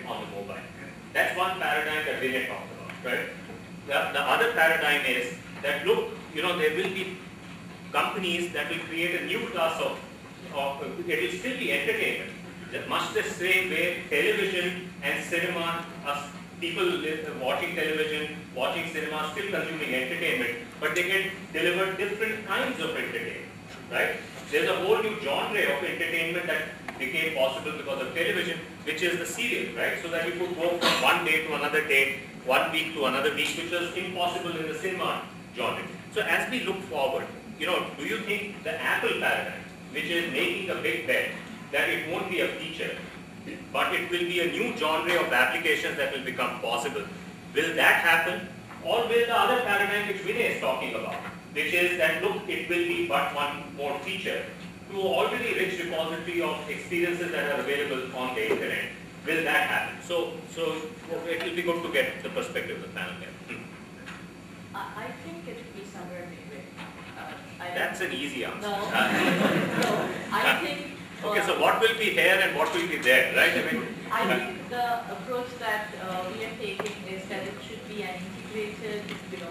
on the mobile. That's one paradigm that Vinay talked about, right? The other paradigm is that, look, there will be companies that will create a new class of it will still be entertainment. Much the same way television and cinema, people watching television, watching cinema, still consuming entertainment, but they get delivered different kinds of entertainment, right? There's a whole new genre of entertainment that became possible because of television, which is the serial, right? So that you could go from one day to another day, 1 week to another week, which was impossible in the cinema genre. So as we look forward, do you think the Apple paradigm, which is making a big bet that it won't be a feature, but it will be a new genre of applications that will become possible, will that happen? Or will the other paradigm which Vinay is talking about, which is that, look, it will be but one more feature to already rich repository of experiences that are available on the internet, will that happen? So it will be good to get the perspective of the panel here. I think it will be somewhere midway. That's an easy answer. No, no, I think... Okay, so what will be here and what will be there, right? I think the approach that we are taking is that it should be an integrated,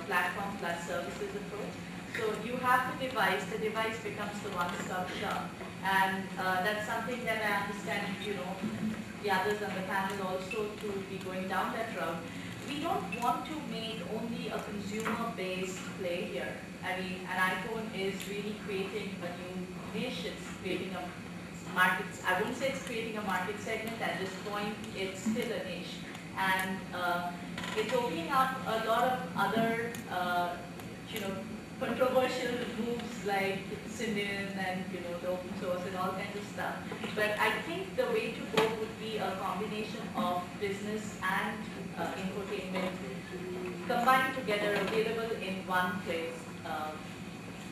platform plus services approach. So you have the device becomes the one-stop shop, and that's something that I understand, the others on the panel also to be going down that route. We don't want to make only a consumer-based play here. I mean, an iPhone is really creating a new niche. It's creating a market. I wouldn't say it's creating a market segment. At this point, it's still a niche, and it's opening up a lot of other, controversial moves like Symbian and the open source and all kinds of stuff. But I think the way to go would be a combination of business and infotainment combined together, available in one place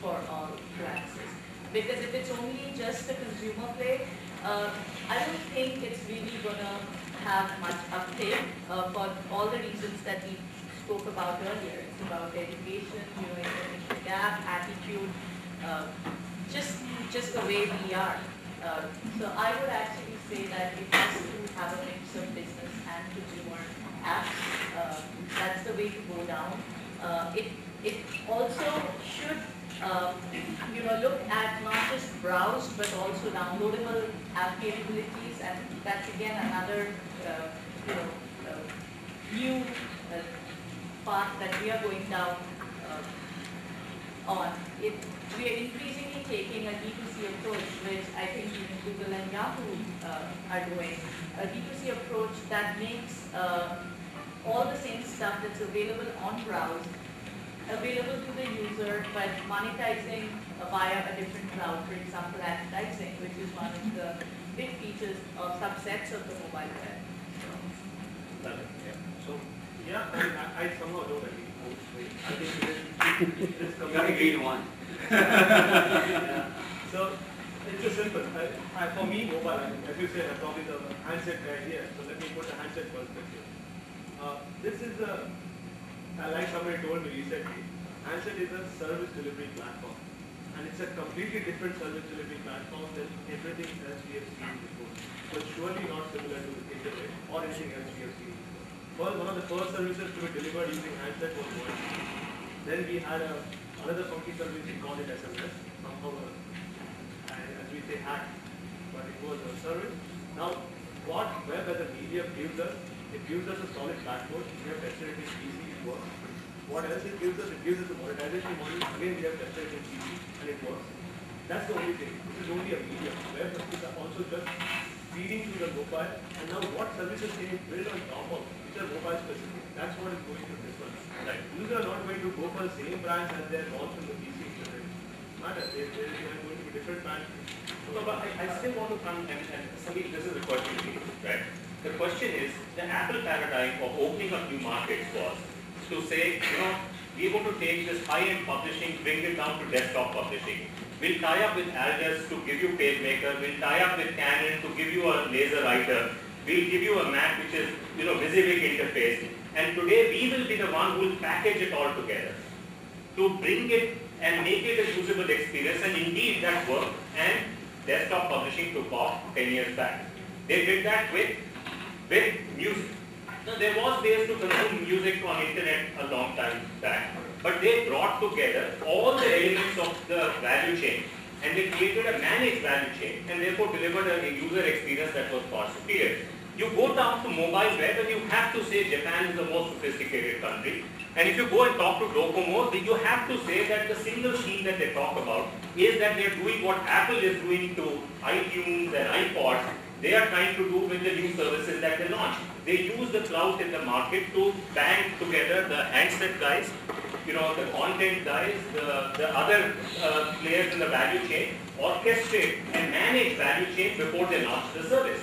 for all to access. Because if it's only just a consumer play, I don't think it's really going to have much uptake for all the reasons that we spoke about earlier. It's about education, information gap, attitude, just the way we are. So I would actually say that it has to have a mix of business and consumer apps. That's the way to go down. It also should look at not just browse but also downloadable app capabilities, and that's again another new path that we are going down on. We are increasingly taking a D2C approach, which I think even Google and Yahoo are doing. A D2C approach that makes all the same stuff that's available on browse available to the user, but monetizing via a different route, for example, advertising, which is one of the big features of subsets of the mobile web. I somehow don't agree. I think it is agreed one. Yeah. So it's a simple. For me, mobile, as you said, I'm probably the handset guy here. So let me put the handset perspective. This is like somebody told me recently, handset is a service delivery platform, and it's a completely different service delivery platform than everything else we have seen before. So it's surely not similar to the internet or anything else we have seen before. Well, one of the first services to be delivered using handset was voice. Then we had another funky service, we called it SMS, somehow, as we say, hack, but it was a service. Now, what web as a medium gives us, it gives us a solid backbone. We have tested it in PC, it works. What else it gives us? It gives us a monetization model. Again, we have tested it in PC, and it works. That's the only thing. This is only a medium. Web is also just feeding to the mobile. And now what services can you build on top of, which are mobile specific? That's what is going to differ. Right. Users are not going to go for the same brands as they are launched on the PC internet. They are going to be different brands. No, but I still want to come and Samir, this is the question to you, right? The question is, the Apple paradigm of opening up new markets was to say, we're going to take this high-end publishing, bring it down to desktop publishing. We'll tie up with Algus to give you PageMaker. We'll tie up with Canon to give you a laser writer. We'll give you a Mac which is, WYSIWYG interface. And today we will be the one who will package it all together to bring it and make it a usable experience. And indeed that worked. And desktop publishing took off 10 years back. They did that with with music. Now, there was ways to consume music on internet a long time back, but they brought together all the elements of the value chain and they created a managed value chain and therefore delivered a user experience that was far superior. You go down to mobile web and you have to say Japan is the most sophisticated country. And if you go and talk to Docomo, you have to say that the single theme that they talk about is that they're doing what Apple is doing to iTunes and iPods. They are trying to do with the new services that they launch. They use the cloud in the market to bang together the handset guys, the content guys, the other players in the value chain, orchestrate and manage value chain before they launch the service.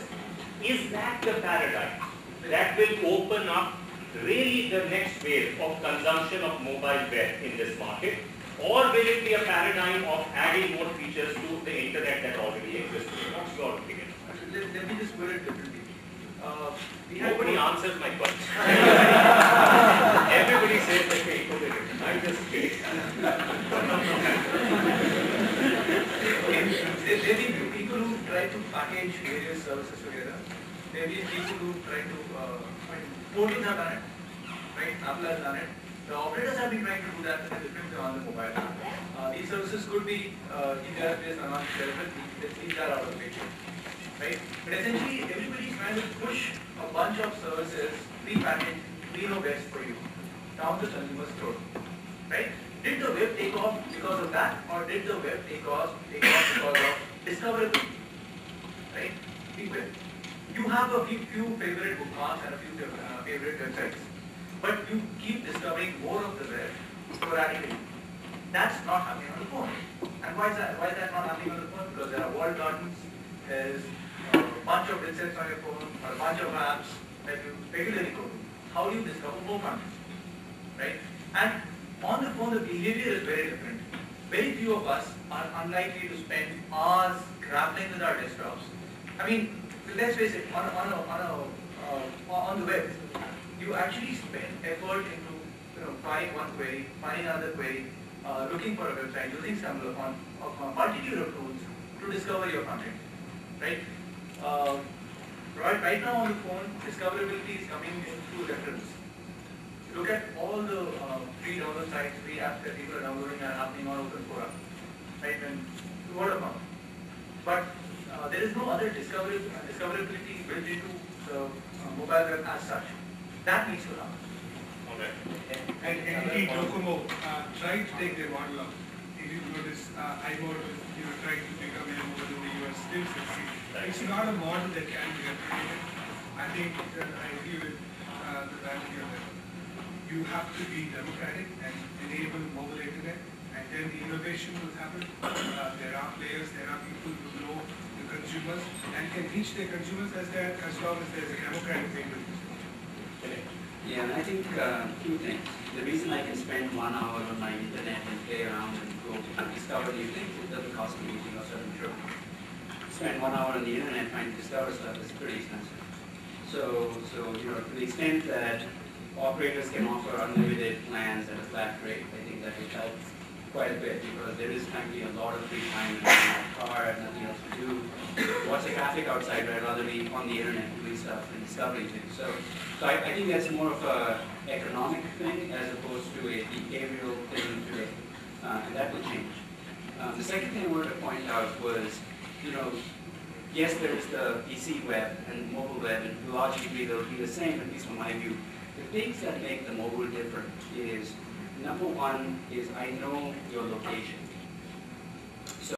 Is that the paradigm that will open up really the next wave of consumption of mobile web in this market? Or will it be a paradigm of adding more features to the internet that already exists? What's your opinion? Let me just put it differently. Nobody answers my question. Everybody says that they put it different. I'm just kidding. There may be people who try to package various services together. There may be people who try to, portals have done it, right? Apple has done it. The operators have been trying to do that with a different on the mobile. These services could be either based on relevant, these are out of the picture, right? But essentially, everybody is trying to push a bunch of services, pre-packaged, we know best for you, down the consumer's throat, right? Did the web take off because of that, or did the web take off because of discoverability, right? People, you have a few favorite bookmarks and a few favorite websites, but you keep discovering more of the web sporadically. That's not happening on the phone. And why is that? Why is that not happening on the phone? Because there are walled gardens, there's a bunch of widgets on your phone, or a bunch of apps that you regularly go to. How do you discover more content, right? And on the phone, the behavior is very different. Very few of us are unlikely to spend hours grappling with our desktops. I mean, let's face it, on the web, you actually spend effort into finding one query, finding another query, looking for a website, using some on a multitude of tools to discover your content, right? Right now on the phone, discoverability is coming in through reference. Look at all the free download sites, free apps that people are downloading are happening on open fora, right? And word of mouth. But there is no other discoverability built into the mobile web as such. That needs to happen. Okay. And indeed, Docomo tried to take their model up. If you notice, IIMB is trying to become a model in the US, still succeed. It's not a model that can be replicated. I think I agree with the value here that you have to be democratic and enable mobile internet, and then the innovation will happen. There are players, there are people who know the consumers and can reach their consumers as long as there's a democratic way to do so. Yeah, and I think two things. The reason I can spend 1 hour on my internet and play around and go and discover new things, it doesn't cost me anything or certain true. Spend 1 hour on the internet trying to discover stuff is pretty expensive. So to the extent that operators can offer unlimited plans at a flat rate, I think that will help quite a bit, because there is frankly a lot of free time in my car, I have nothing else to do. Watch the traffic outside, I'd rather be on the internet doing stuff and discovering things. So I think that's more of an economic thing as opposed to a behavioral thing today, and that will change. The second thing I wanted to point out was, yes, there's the PC web and mobile web, and logically they'll be the same, at least from my view. The things that make the mobile different is, number one is I know your location.